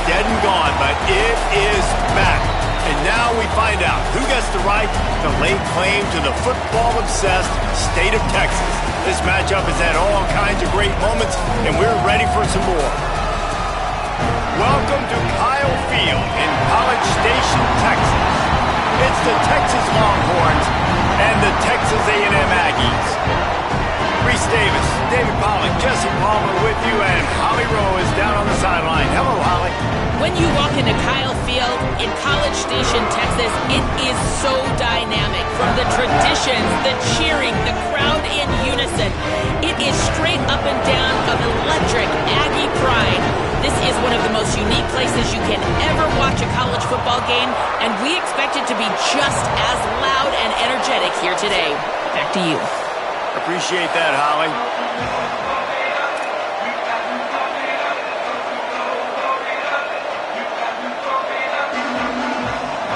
dead and gone, but it is back. And now we find out who gets the right to lay claim to the football-obsessed state of Texas. This matchup has had all kinds of great moments, and we're ready for some more. Welcome to Kyle Field in College Station, Texas. It's the Texas Longhorns and the Texas A&M Aggies. Reese Davis, David Pollack, Jesse Palmer with you, and Holly Rowe is down on the sideline. Hello, Holly. When you walk into Kyle Field in College Station, Texas, it is so dynamic. From the traditions, the cheering, the crowd in unison, it is straight up and down of electric Aggie pride. This is one of the most unique places you can ever watch a college football game, and we expect it to be just as loud and energetic here today. Back to you. Appreciate that, Holly.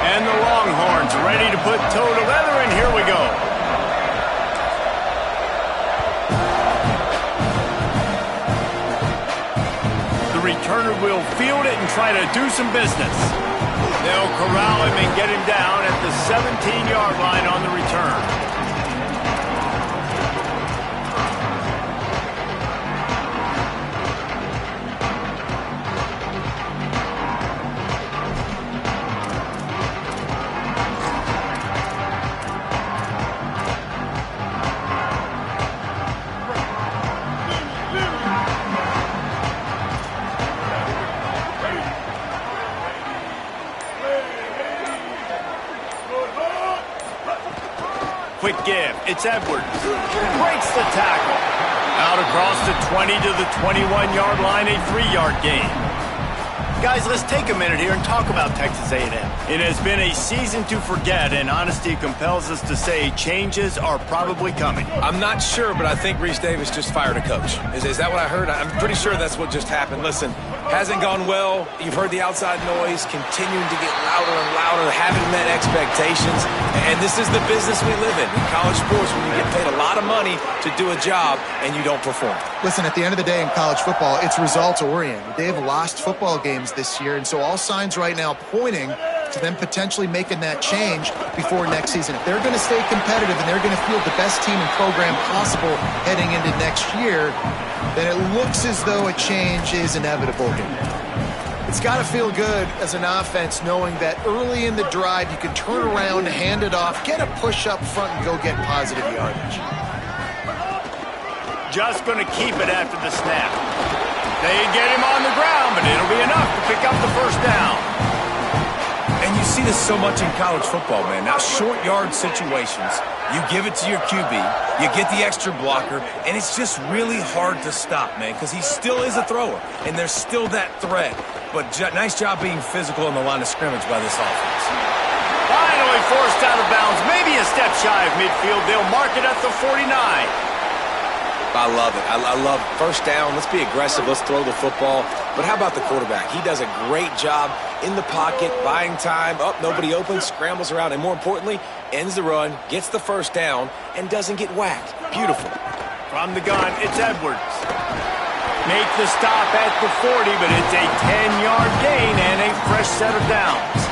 And the Longhorns ready to put toe to leather, and here we go. The returner will field it and try to do some business. They'll corral him and get him down at the 17-yard line on the return. Quick give. It's Edwards. Breaks the tackle. Out across the 20 to the 21-yard line, a 3-yard gain. Guys, let's take a minute here and talk about Texas A&M. It has been a season to forget, and honesty compels us to say changes are probably coming. I'm not sure, but I think Reese Davis just fired a coach. Is that what I heard? I'm pretty sure that's what just happened. Listen, hasn't gone well. You've heard the outside noise continuing to get louder and louder, haven't met expectations, and this is the business we live in college sports, when you get paid a lot of money to do a job and you don't perform. Listen, at the end of the day in college football, it's results-oriented. They have lost football games this year, and so all signs right now pointing to them potentially making that change before next season. If they're going to stay competitive and they're going to field the best team and program possible heading into next year, then it looks as though a change is inevitable here. It's got to feel good as an offense knowing that early in the drive you can turn around, hand it off, get a push up front, and go get positive yardage. Just going to keep it after the snap. They get him on the ground, but it'll be enough to pick up the first down. And you see this so much in college football, man. Now, short yard situations, you give it to your QB, you get the extra blocker, and it's just really hard to stop, man, because he still is a thrower, and there's still that threat. But nice job being physical in the line of scrimmage by this offense. Finally forced out of bounds, maybe a step shy of midfield. They'll mark it at the 49. I love it. I love first down. Let's be aggressive. Let's throw the football. But how about the quarterback? He does a great job in the pocket, buying time. Nobody open, scrambles around, and more importantly, ends the run, gets the first down, and doesn't get whacked. Beautiful. From the gun, it's Edwards. Make the stop at the 40, but it's a 10-yard gain and a fresh set of downs.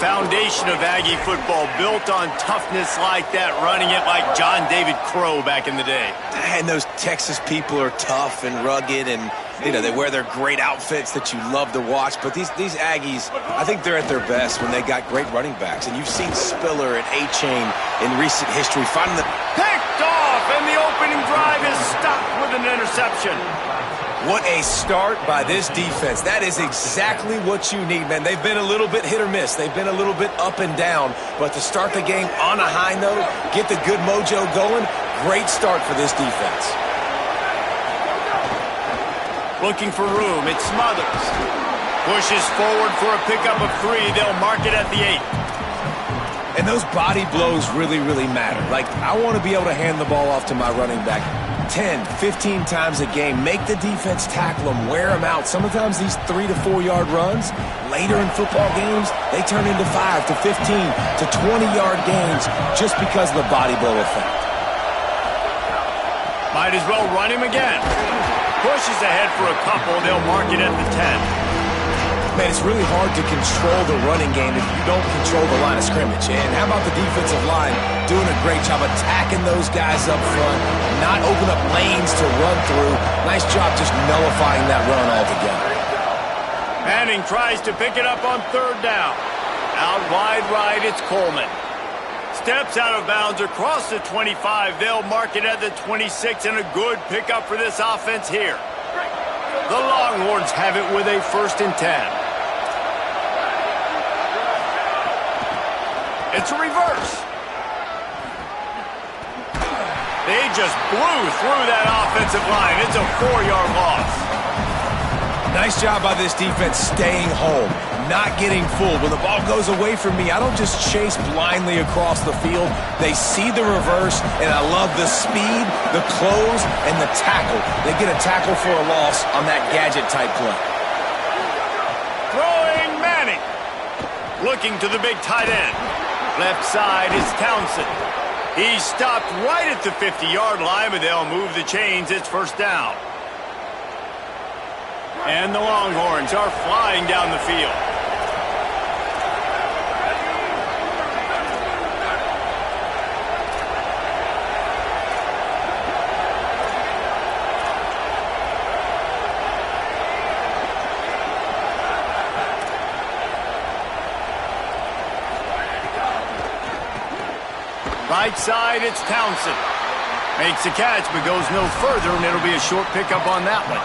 Foundation of Aggie football built on toughness like that, running it like John David Crow back in the day. And those Texas people are tough and rugged, and they wear their great outfits that you love to watch. But these Aggies, I think they're at their best when they got great running backs. And you've seen Spiller and A-Chain in recent history finding the picked off, and the opening drive is stopped with an interception. What a start by this defense. That is exactly what you need, man. They've been a little bit hit or miss. They've been a little bit up and down. But to start the game on a high note, get the good mojo going, great start for this defense. Looking for room, it's Smothers. Pushes forward for a pickup of 3. They'll mark it at the 8. And those body blows really, really matter. Like, I want to be able to hand the ball off to my running back 10, 15 times a game. Make the defense tackle them, wear them out. Sometimes these 3 to 4 yard runs, later in football games, they turn into 5 to 15 to 20-yard gains just because of the body blow effect. Might as well run him again. Pushes ahead for a couple. They'll mark it at the 10. Man, it's really hard to control the running game if you don't control the line of scrimmage. And how about the defensive line doing a great job attacking those guys up front, not open up lanes to run through. Nice job just nullifying that run altogether. Manning tries to pick it up on third down. Out wide right, it's Coleman. Steps out of bounds across the 25. They'll mark it at the 26, and a good pickup for this offense here. The Longhorns have it with a 1st and 10. It's a reverse. They just blew through that offensive line. It's a 4-yard loss. Nice job by this defense staying home, not getting fooled. When the ball goes away from me, I don't just chase blindly across the field. They see the reverse, and I love the speed, the close, and the tackle. They get a tackle for a loss on that gadget-type play. Throwing Manning. Looking to the big tight end. Left side is Townsend. He's stopped right at the 50-yard line, but they'll move the chains. It's 1st down. And the Longhorns are flying down the field. Right side, it's Townsend. Makes the catch, but goes no further, and it'll be a short pickup on that one.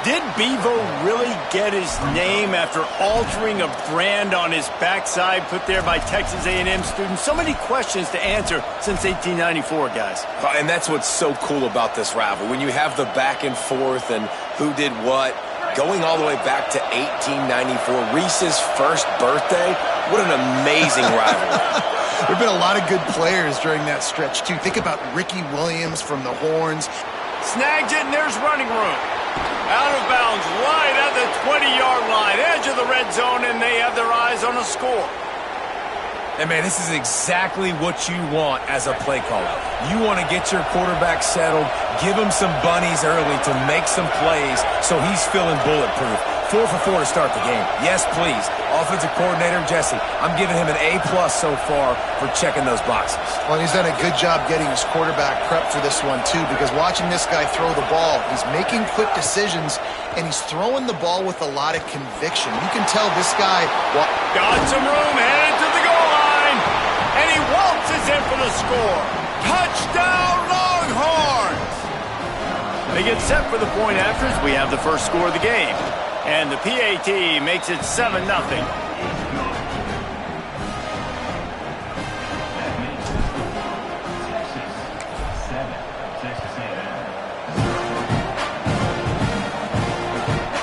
Did Bevo really get his name after altering a brand on his backside put there by Texas A&M students? So many questions to answer since 1894, guys. And that's what's so cool about this rivalry. When you have the back and forth and who did what, going all the way back to 1894, Reese's first birthday, what an amazing rivalry. There have been a lot of good players during that stretch, too. Think about Ricky Williams from the Horns. Snags it, and there's running room. Out of bounds, right at the 20-yard line, edge of the red zone, and they have their eyes on a score. And, man, this is exactly what you want as a play caller. You want to get your quarterback settled, give him some bunnies early to make some plays so he's feeling bulletproof. 4 for 4 to start the game. Yes, please. Offensive coordinator Jesse, I'm giving him an A+ so far for checking those boxes. Well, he's done a good job getting his quarterback prepped for this one, too, because watching this guy throw the ball, he's making quick decisions, and he's throwing the ball with a lot of conviction. You can tell this guy... Got some room, headed to the goal line, and he waltzes in for the score. Touchdown, Longhorns! They get set for the point afters. We have the first score of the game. And the PAT makes it 7-0.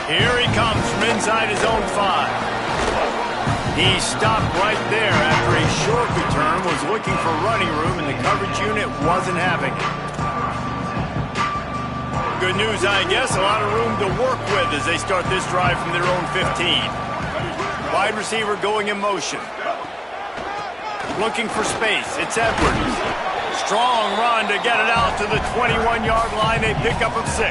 Here he comes from inside his own 5. He stopped right there after a short return, was looking for running room, and the coverage unit wasn't having it. Good news, I guess. A lot of room to work with as they start this drive from their own 15. Wide receiver going in motion. Looking for space. It's Edwards. Strong run to get it out to the 21-yard line. A pickup of 6.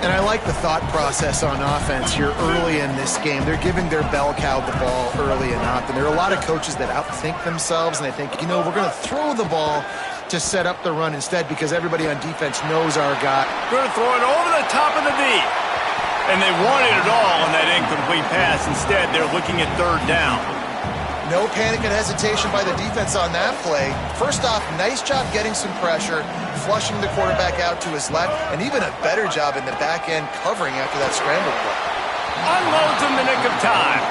And I like the thought process on offense here early in this game. They're giving their bell cow the ball early and often. There are a lot of coaches that outthink themselves, and they think, you know, we're going to throw the ball to set up the run instead because everybody on defense knows our guy. Going to throw it over the top of the D. And they wanted it all on that incomplete pass. Instead, they're looking at 3rd down. No panic and hesitation by the defense on that play. First off, nice job getting some pressure, flushing the quarterback out to his left, and even a better job in the back end covering after that scramble play. Unloads in the nick of time.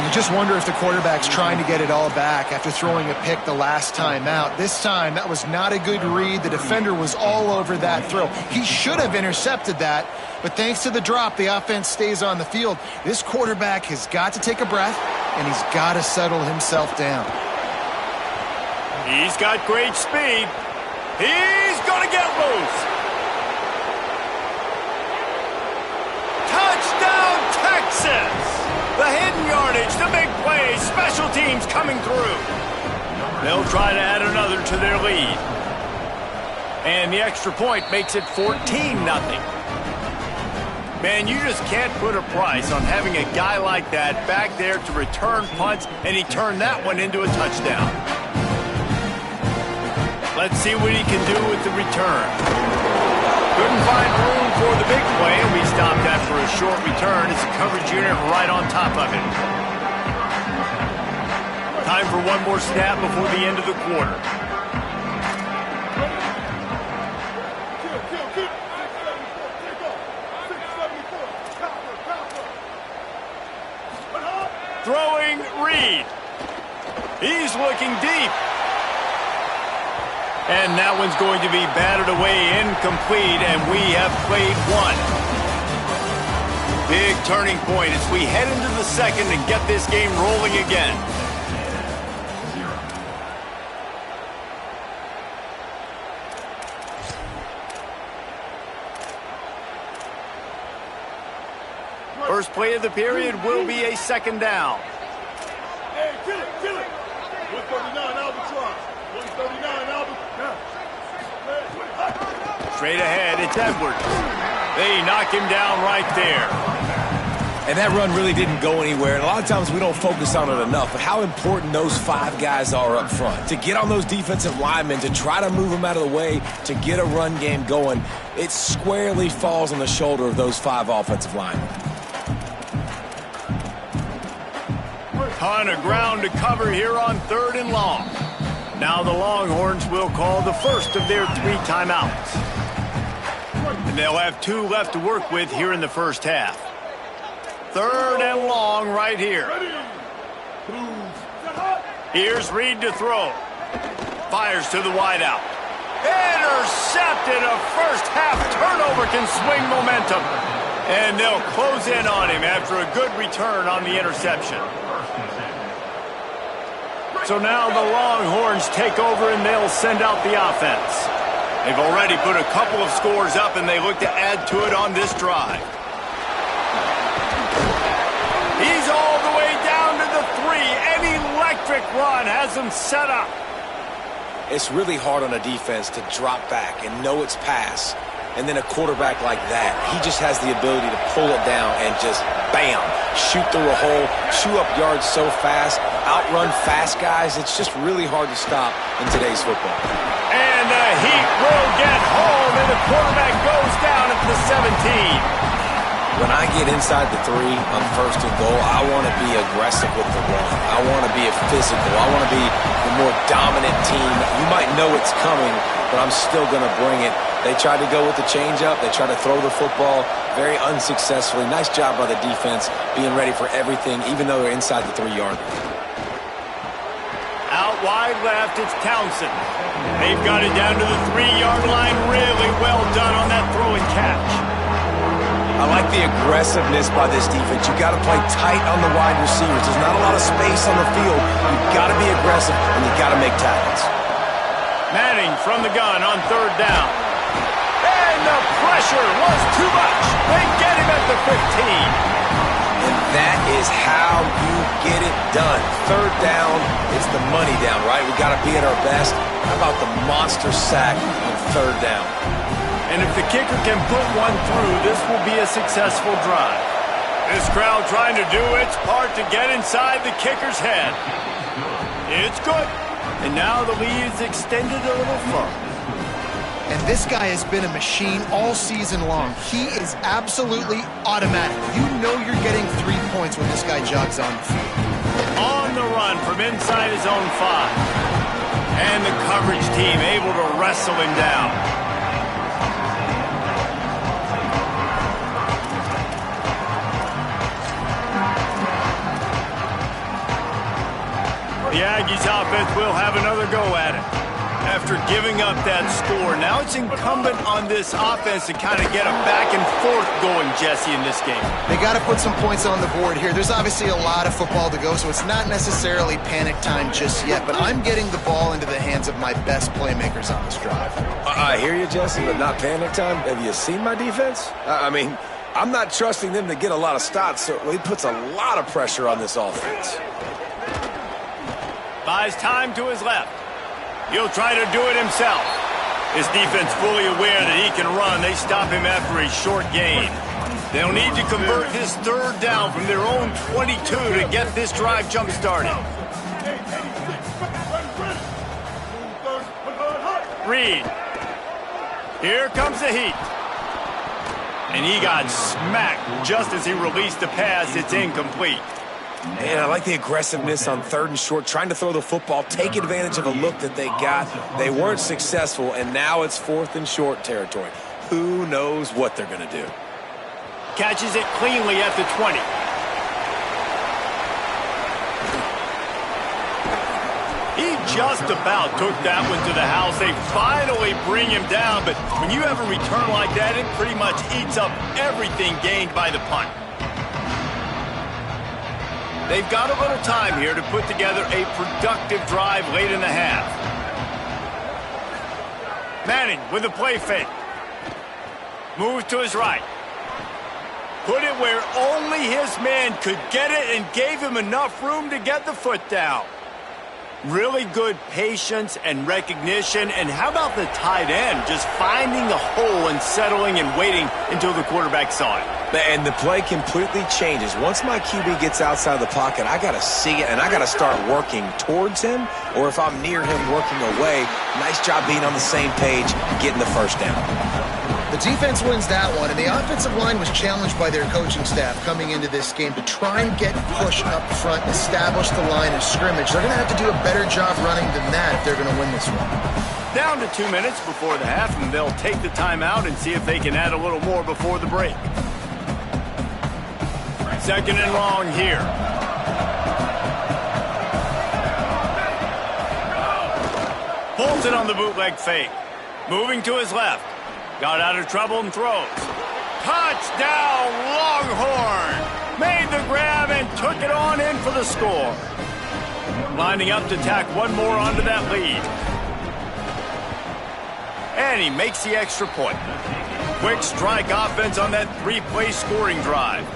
You just wonder if the quarterback's trying to get it all back after throwing a pick the last time out. This time, that was not a good read. The defender was all over that throw. He should have intercepted that, but thanks to the drop, the offense stays on the field. This quarterback has got to take a breath, and he's got to settle himself down. He's got great speed. He's going to get loose. Touchdown, Texas! The hidden yardage, the big play, special teams coming through. They'll try to add another to their lead. And the extra point makes it 14-0. Man, you just can't put a price on having a guy like that back there to return punts, and he turned that one into a touchdown. Let's see what he can do with the return. Couldn't find room for the big play, and we stopped after a short return. It's a coverage unit right on top of it. Time for one more snap before the end of the quarter. Throwing Reed. He's looking deep. And that one's going to be batted away, incomplete, and we have played one. Big turning point as we head into the second and get this game rolling again. First play of the period will be a second down. Hey, kill it. 139 Albatross. 139 Albatross. Straight ahead, it's Edwards. They knock him down right there. And that run really didn't go anywhere. And a lot of times we don't focus on it enough, but how important those 5 guys are up front. To get on those defensive linemen, to try to move them out of the way, to get a run game going, it squarely falls on the shoulder of those 5 offensive linemen. Ton of ground to cover here on 3rd and long. Now the Longhorns will call the first of their 3 timeouts. And they'll have 2 left to work with here in the first half. 3rd and long right here. Here's Reed to throw. Fires to the wideout. Intercepted. A first half turnover can swing momentum. And they'll close in on him after a good return on the interception. So now the Longhorns take over and they'll send out the offense. They've already put a couple of scores up and they look to add to it on this drive. He's all the way down to the 3. An electric run has him set up. It's really hard on a defense to drop back and know it's pass. And then a quarterback like that, he just has the ability to pull it down and just, bam, shoot through a hole, chew up yards so fast, outrun fast guys. It's just really hard to stop in today's football. And the Heat will get home, and the quarterback goes down at the 17. When I get inside the 3 on 1st and goal, I want to be aggressive with the run. I want to be a physical. I want to be the more dominant team. You might know it's coming, but I'm still going to bring it. They tried to go with the changeup. They tried to throw the football very unsuccessfully. Nice job by the defense being ready for everything, even though they're inside the 3-yard line. Out wide left, it's Townsend. They've got it down to the 3-yard line. Really well done on that throw and catch. I like the aggressiveness by this defense. You got to play tight on the wide receivers. There's not a lot of space on the field. You've got to be aggressive, and you've got to make tackles. Manning from the gun on 3rd down. And the pressure was too much. They get him at the 15. And that is how you get it done. 3rd down, it's the money down, right? We got to be at our best. How about the monster sack on 3rd down? And if the kicker can put one through, this will be a successful drive. This crowd trying to do its part to get inside the kicker's head. It's good. And now the lead is extended a little further. And this guy has been a machine all season long. He is absolutely automatic. You know you're getting 3 points when this guy jogs on the field. On the run from inside his own 5. And the coverage team able to wrestle him down. The Aggies offense will have another go at it. After giving up that score, now it's incumbent on this offense to kind of get a back and forth going, Jesse, in this game. They got to put some points on the board here. There's obviously a lot of football to go, so it's not necessarily panic time just yet, but I'm getting the ball into the hands of my best playmakers on this drive. I hear you, Jesse, but not panic time. Have you seen my defense? I mean, I'm not trusting them to get a lot of stops, so it puts a lot of pressure on this offense. Buys time to his left. He'll try to do it himself. His defense fully aware that he can run. They stop him after a short gain. They'll need to convert this third down from their own 22 to get this drive jump-started. Reed. Here comes the heat. And he got smacked just as he released the pass. It's incomplete. Man, I like the aggressiveness on 3rd and short, trying to throw the football, take advantage of a look that they got. They weren't successful, and now it's 4th and short territory. Who knows what they're going to do? Catches it cleanly at the 20. He just about took that one to the house. They finally bring him down, but when you have a return like that, it pretty much eats up everything gained by the punt. They've got a little time here to put together a productive drive late in the half. Manning with a play fake. Moves to his right. Put it where only his man could get it and gave him enough room to get the foot down. Really good patience and recognition. And how about the tight end just finding the hole and settling and waiting until the quarterback saw it? And the play completely changes. Once my QB gets outside the pocket, I got to see it, and I got to start working towards him, or if I'm near him working away, nice job being on the same page, getting the first down. The defense wins that one, and the offensive line was challenged by their coaching staff coming into this game to try and get push up front and establish the line of scrimmage. They're going to have to do a better job running than that if they're going to win this one. Down to 2 minutes before the half, and they'll take the timeout and see if they can add a little more before the break. 2nd and long here. Pulls it on the bootleg fake. Moving to his left. Got out of trouble and throws. Touchdown, Longhorn! Made the grab and took it on in for the score. Lining up to tack one more onto that lead. And he makes the extra point. Quick strike offense on that 3-play scoring drive.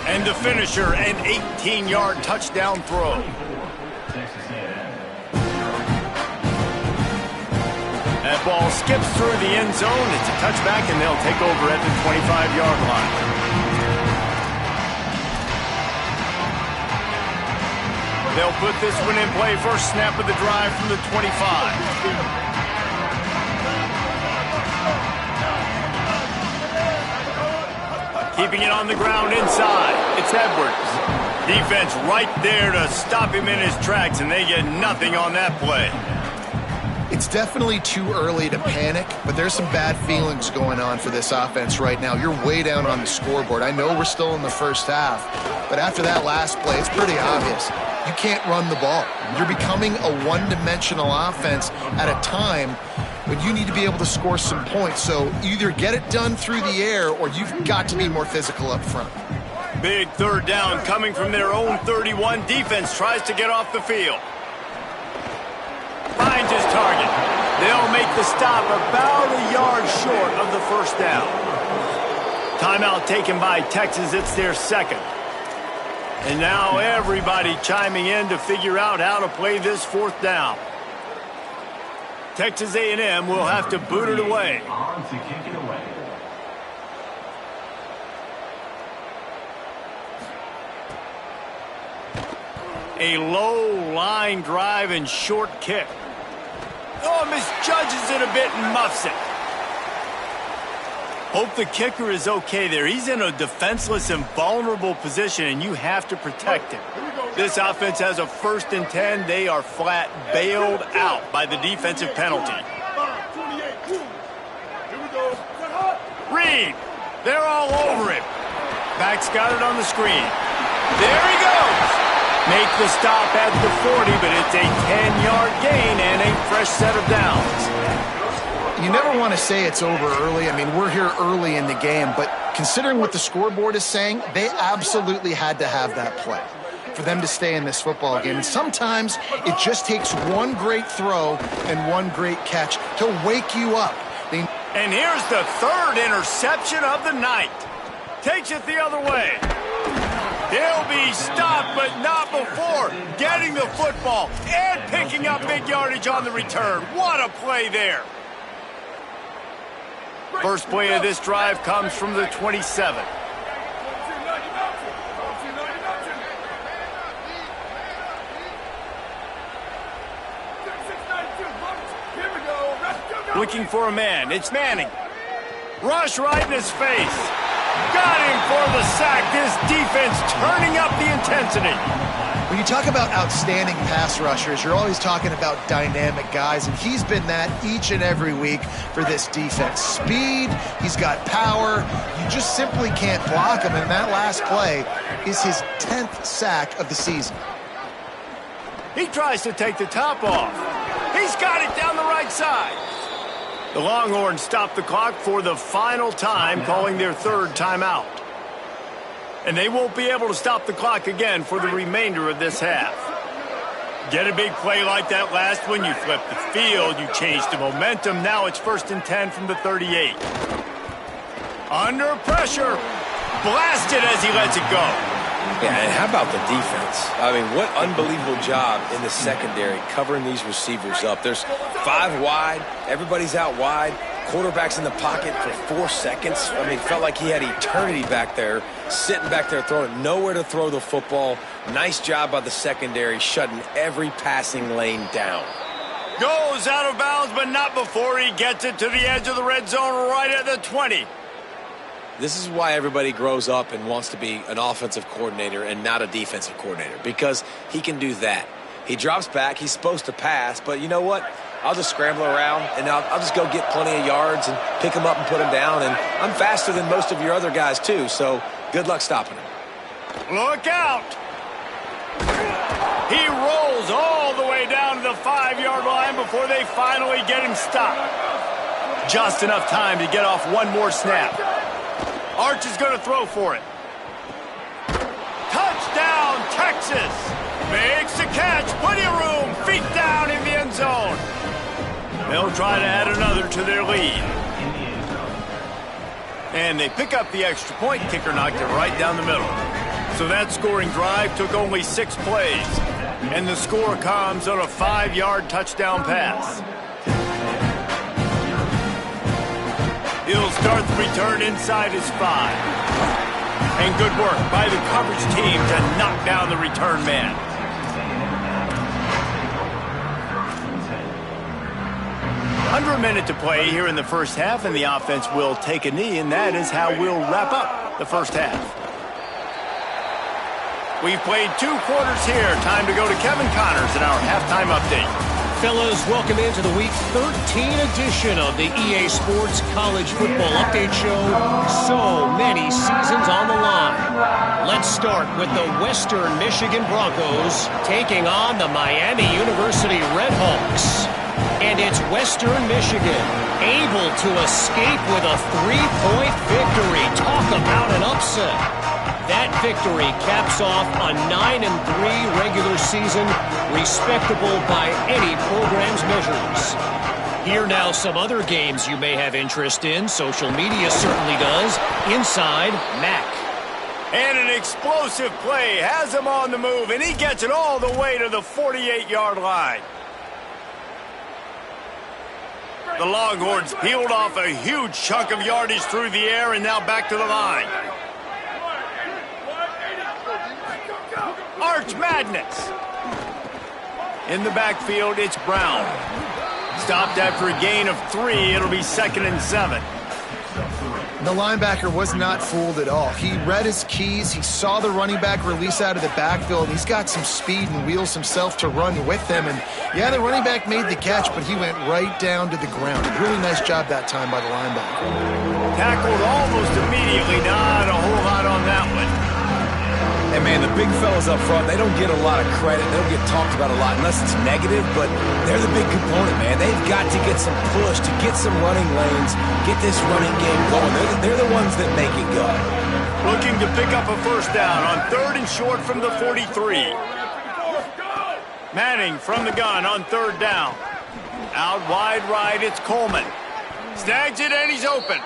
And the finisher, an 18-yard touchdown throw. That ball skips through the end zone. It's a touchback, and they'll take over at the 25-yard line. They'll put this one in play. First snap of the drive from the 25. Keeping it on the ground inside. It's Edwards. Defense right there to stop him in his tracks, and they get nothing on that play. It's definitely too early to panic, but there's some bad feelings going on for this offense right now. You're way down on the scoreboard. I know we're still in the first half, but after that last play, it's pretty obvious. You can't run the ball. You're becoming a one-dimensional offense at a time when you need to be able to score some points. So either get it done through the air or you've got to be more physical up front. Big third down coming from their own 31. Defense tries to get off the field. Finds his target. They'll make the stop about a yard short of the first down. Timeout taken by Texas. It's their second. And now everybody chiming in to figure out how to play this fourth down. Texas A&M will have to boot it away. A low line drive and short kick. Oh, misjudges it a bit and muffs it. Hope the kicker is okay there. He's in a defenseless and vulnerable position, and you have to protect him. This offense has a 1st and 10. They are flat bailed out by the defensive penalty. Reed, they're all over him. Back's got it on the screen. There he goes. Make the stop at the 40, but it's a 10-yard gain and a fresh set of downs. You never want to say it's over early. I mean, we're here early in the game, but considering what the scoreboard is saying, they absolutely had to have that play for them to stay in this football game. And sometimes it just takes one great throw and one great catch to wake you up. And here's the 3rd interception of the night. Takes it the other way. He'll be stopped, but not before getting the football and picking up big yardage on the return. What a play there. First play of this drive comes from the 27. Looking for a man. It's Manning. Rush right in his face. Got him for the sack. This defense turning up the intensity. When you talk about outstanding pass rushers, you're always talking about dynamic guys, and he's been that each and every week for this defense. Speed, he's got power. You just simply can't block him, and that last play is his 10th sack of the season. He tries to take the top off. He's got it down the right side. The Longhorns stop the clock for the final time, calling their third timeout. And they won't be able to stop the clock again for the remainder of this half. Get a big play like that last one, you flip the field, you change the momentum. Now it's 1st and 10 from the 38. Under pressure. Blasted as he lets it go. Yeah, and how about the defense? I mean, what unbelievable job in the secondary covering these receivers up. There's 5 wide. Everybody's out wide. Quarterback's in the pocket for 4 seconds. I mean, felt like he had eternity back there, sitting back there throwing, nowhere to throw the football. Nice job by the secondary, shutting every passing lane down. Goes out of bounds, but not before he gets it to the edge of the red zone right at the 20. This is why everybody grows up and wants to be an offensive coordinator and not a defensive coordinator, because he can do that. He drops back. He's supposed to pass, but you know what? I'll just scramble around, and I'll just go get plenty of yards and pick him up and put him down, and I'm faster than most of your other guys, too, so good luck stopping him. Look out! He rolls all the way down to the 5-yard line before they finally get him stopped. Just enough time to get off one more snap. Arch is going to throw for it. Touchdown, Texas! Makes the catch, plenty of room, feet down in the end zone. They'll try to add another to their lead. And they pick up the extra point. Kicker knocked it right down the middle. So that scoring drive took only 6 plays. And the score comes on a 5-yard touchdown pass. He'll start the return inside his 5. And good work by the coverage team to knock down the return man. Under a minute to play here in the first half, and the offense will take a knee, and that is how we'll wrap up the first half. We've played 2 quarters here. Time to go to Kevin Connors in our halftime update. Fellas, welcome into the Week 13 edition of the EA Sports College Football Update Show. So many seasons on the line. Let's start with the Western Michigan Broncos taking on the Miami University Redhawks. And it's Western Michigan able to escape with a 3-point victory. Talk about an upset. That victory caps off a 9-3 regular season, respectable by any program's measures. Here now some other games you may have interest in. Social media certainly does. Inside Mac. And an explosive play has him on the move, and he gets it all the way to the 48-yard line. The Longhorns peeled off a huge chunk of yardage through the air and now back to the line. Arch Madness. In the backfield, it's Brown. Stopped after a gain of 3. It'll be 2nd and 7. The linebacker was not fooled at all. He read his keys. He saw the running back release out of the backfield. And he's got some speed and wheels himself to run with him. And, yeah, the running back made the catch, but he went right down to the ground. Really nice job that time by the linebacker. Tackled almost immediately. Not a whole lot on that one. And, man, the big fellas up front, they don't get a lot of credit. They don't get talked about a lot unless it's negative, but they're the big component, man. They've got to get some push, to get some running lanes, get this running game going. They're the ones that make it go. Looking to pick up a first down on 3rd and short from the 43. Manning from the gun on 3rd down. Out wide right, it's Coleman. Snags it, and he's open.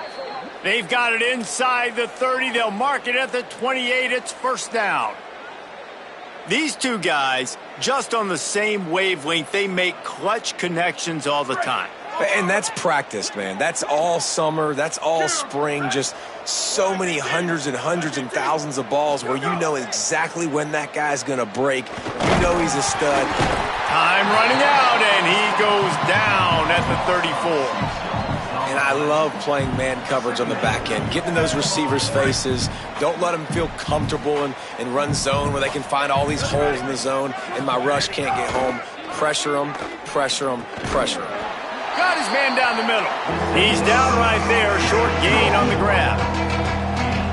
They've got it inside the 30. They'll mark it at the 28. It's first down. These two guys, just on the same wavelength, they make clutch connections all the time. And that's practiced, man. That's all summer. That's all spring. Just so many hundreds and hundreds and thousands of balls where you know exactly when that guy's going to break. You know he's a stud. Time running out, and he goes down at the 34. And I love playing man coverage on the back end, getting in those receivers' faces. Don't let them feel comfortable and run zone where they can find all these holes in the zone and my rush can't get home. Pressure them, pressure them, pressure them. Got his man down the middle. He's down right there, short gain on the grab.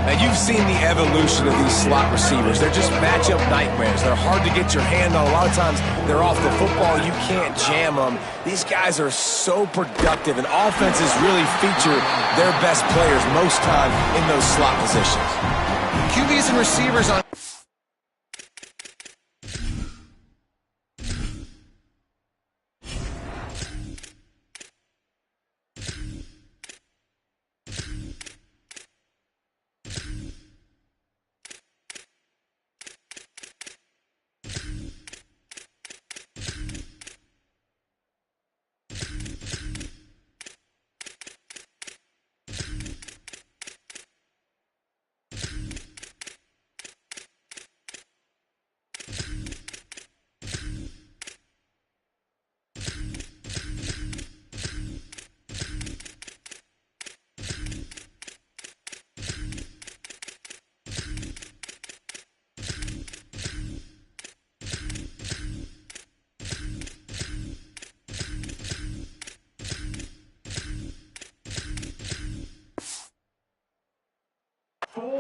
Now, you've seen the evolution of these slot receivers. They're just matchup nightmares. They're hard to get your hand on. A lot of times, they're off the football. You can't jam them. These guys are so productive, and offenses really feature their best players most time in those slot positions. QBs and receivers on...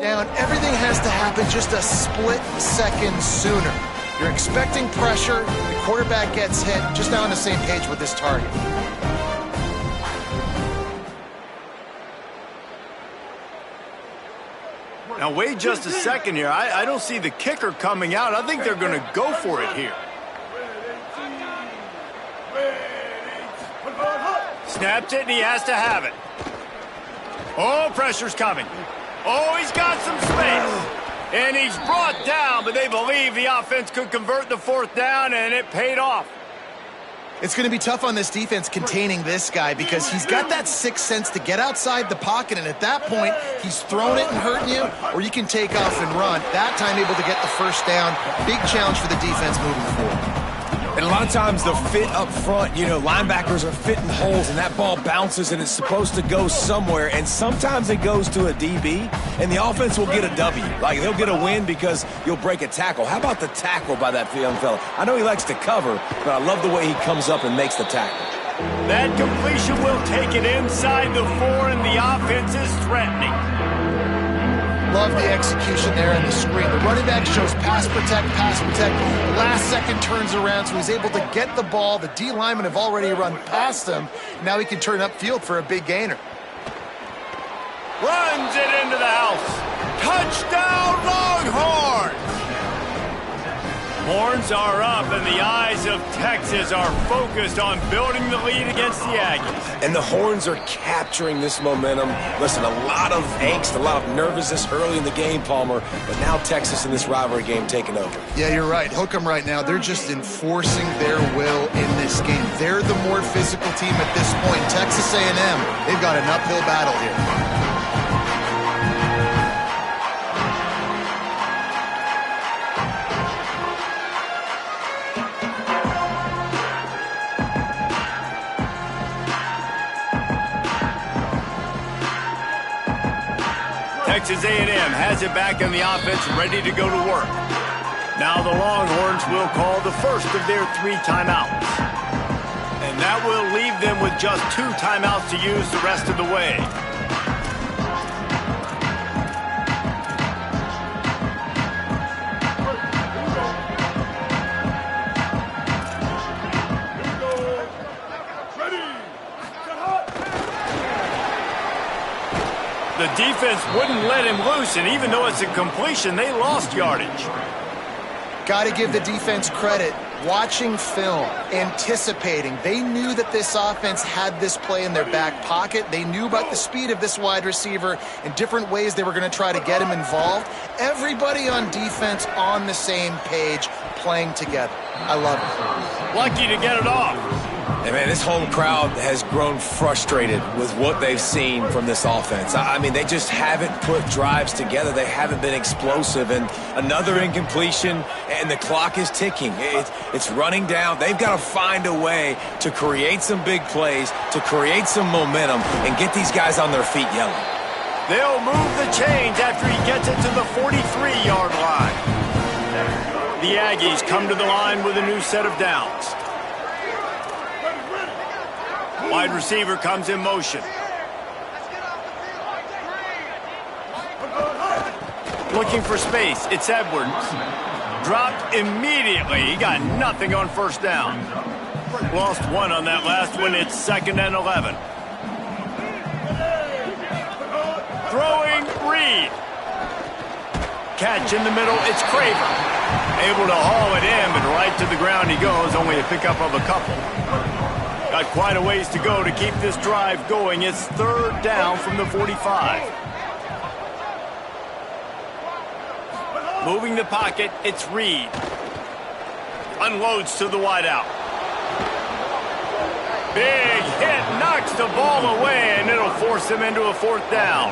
down. Everything has to happen just a split second sooner. You're expecting pressure. The quarterback gets hit. Just now on the same page with this target. Now, wait just a second here. I don't see the kicker coming out. I think they're going to go for it here. Snapped it, and he has to have it. Oh, pressure's coming. Oh, he's got some space. And he's brought down, but they believe the offense could convert the fourth down, and it paid off. It's going to be tough on this defense containing this guy because he's got that sixth sense to get outside the pocket, and at that point, he's throwing it and hurting you, or you can take off and run. That time able to get the first down. Big challenge for the defense moving forward. And a lot of times the fit up front, you know, linebackers are fitting holes and that ball bounces and it's supposed to go somewhere, and sometimes it goes to a DB and the offense will get a W. Like, they'll get a win because you'll break a tackle. How about the tackle by that young fella? I know he likes to cover, but I love the way he comes up and makes the tackle. That completion will take it inside the 4, and the offense is threatening. Love the execution there on the screen. The running back shows pass protect, pass protect. Last second turns around, so he's able to get the ball. The D linemen have already run past him. Now he can turn upfield for a big gainer. Runs it into the house. Touchdown, Longhorns! Horns are up, and the eyes of Texas are focused on building the lead against the Aggies. And the Horns are capturing this momentum. Listen, a lot of angst, a lot of nervousness early in the game, Palmer, but now Texas in this rivalry game taking over. Yeah, you're right. Hook 'em right now. They're just enforcing their will in this game. They're the more physical team at this point. Texas A&M, they've got an uphill battle here. Texas A&M has it back in the offense, ready to go to work. Now the Longhorns will call the first of their 3 timeouts. And that will leave them with just 2 timeouts to use the rest of the way. The defense wouldn't let him loose, and even though it's a completion, they lost yardage. Got to give the defense credit. Watching film, anticipating. They knew that this offense had this play in their back pocket. They knew about the speed of this wide receiver and different ways they were going to try to get him involved. Everybody on defense on the same page, playing together. I love it. Lucky to get it off. And man, this home crowd has grown frustrated with what they've seen from this offense. I mean, they just haven't put drives together. They haven't been explosive. And another incompletion, and the clock is ticking. It's running down. They've got to find a way to create some big plays, to create some momentum, and get these guys on their feet yelling. They'll move the chains after he gets it to the 43-yard line. The Aggies come to the line with a new set of downs. Wide receiver comes in motion. Looking for space. It's Edwards. Dropped immediately. He got nothing on first down. Lost one on that last one. It's 2nd and 11. Throwing Reed. Catch in the middle. It's Craver. Able to haul it in, but right to the ground he goes. Only a pickup of a couple. Got quite a ways to go to keep this drive going. It's 3rd down from the 45. Moving the pocket, it's Reed. Unloads to the wideout. Big hit, knocks the ball away, and it'll force him into a 4th down.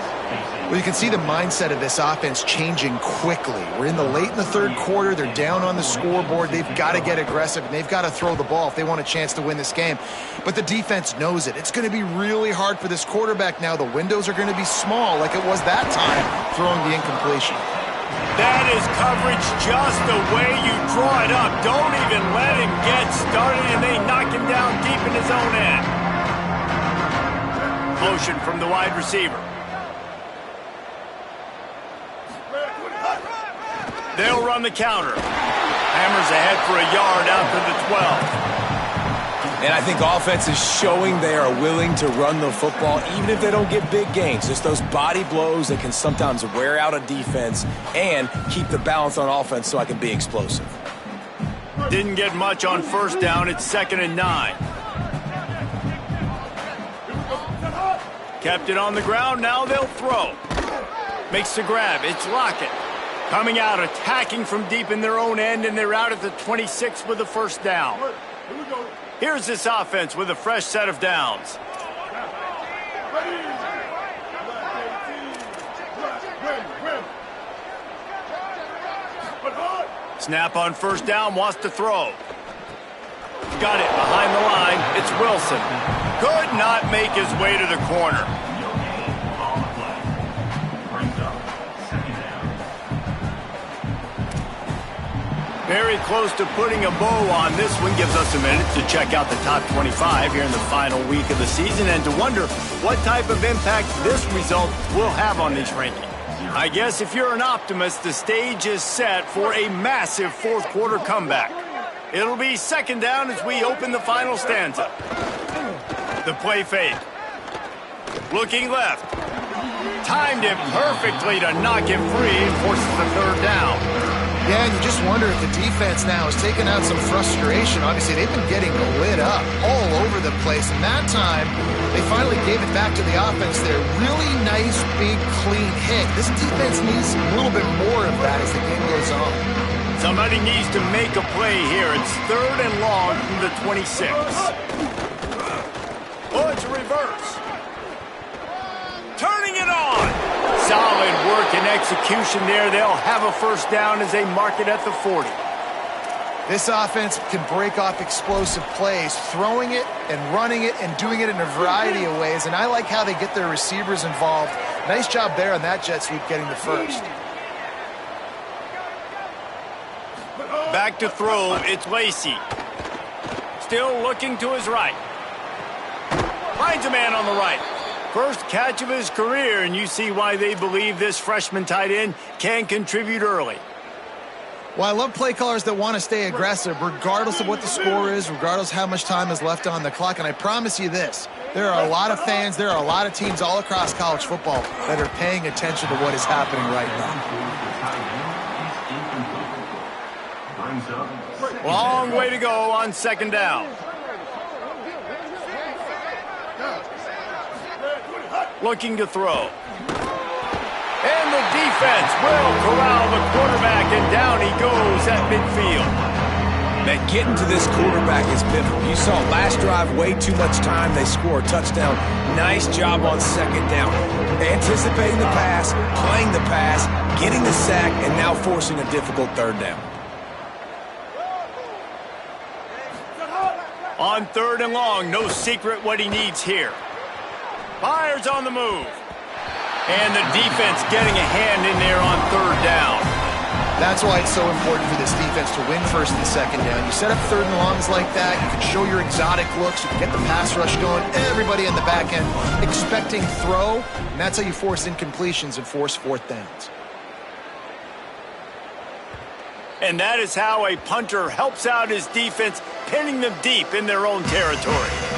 Well, you can see the mindset of this offense changing quickly. We're in the 3rd quarter. They're down on the scoreboard. They've got to get aggressive, and they've got to throw the ball if they want a chance to win this game. But the defense knows it. It's going to be really hard for this quarterback now. The windows are going to be small like it was that time throwing the incompletion. That is coverage just the way you draw it up. Don't even let him get started, and they knock him down deep in his own end. Motion from the wide receiver. They'll run the counter. Hammers ahead for a yard out to the 12. And I think offense is showing they are willing to run the football, even if they don't get big gains. Just those body blows that can sometimes wear out a defense and keep the balance on offense so I can be explosive. Didn't get much on first down. It's 2nd and 9. Kept it on the ground. Now they'll throw. Makes the grab. It's Lockett. Coming out, attacking from deep in their own end, and they're out at the 26 with the 1st down. Here's this offense with a fresh set of downs. Snap on first down, wants to throw. Got it behind the line. It's Wilson. Could not make his way to the corner. Very close to putting a bow on this one. Gives us a minute to check out the top 25 here in the final week of the season and to wonder what type of impact this result will have on these rankings. I guess if you're an optimist, the stage is set for a massive 4th quarter comeback. It'll be 2nd down as we open the final stanza. The play fake. Looking left. Timed it perfectly to knock him free and forces the 3rd down. Yeah, and you just wonder if the defense now has taken out some frustration. Obviously, they've been getting lit up all over the place. And that time, they finally gave it back to the offense there. Really nice, big, clean hit. This defense needs a little bit more of that as the game goes on. Somebody needs to make a play here. It's 3rd and long from the 26. Oh, it's a reverse. Turning it on. Solid work and execution there. They'll have a 1st down as they mark it at the 40. This offense can break off explosive plays, throwing it and running it and doing it in a variety of ways. And I like how they get their receivers involved. Nice job there on that jet sweep getting the 1st. Back to throw. It's Lacey. Still looking to his right. Finds a man on the right. First catch of his career, and you see why they believe this freshman tight end can contribute early. Well, I love play callers that want to stay aggressive, regardless of what the score is, regardless of how much time is left on the clock. And I promise you this, there are a lot of fans, there are a lot of teams all across college football that are paying attention to what is happening right now. Long way to go on 2nd down. Looking to throw. And the defense will corral the quarterback, and down he goes at midfield. Man, getting to this quarterback is pivotal. You saw last drive, way too much time. They score a touchdown. Nice job on second down. Anticipating the pass, playing the pass, getting the sack, and now forcing a difficult third down. On 3rd and long, no secret what he needs here. Fires on the move. And the defense getting a hand in there on 3rd down. That's why it's so important for this defense to win 1st and 2nd down. You set up 3rd and longs like that, you can show your exotic looks, you can get the pass rush going, everybody in the back end expecting throw, and that's how you force incompletions and force 4th downs. And that is how a punter helps out his defense, pinning them deep in their own territory.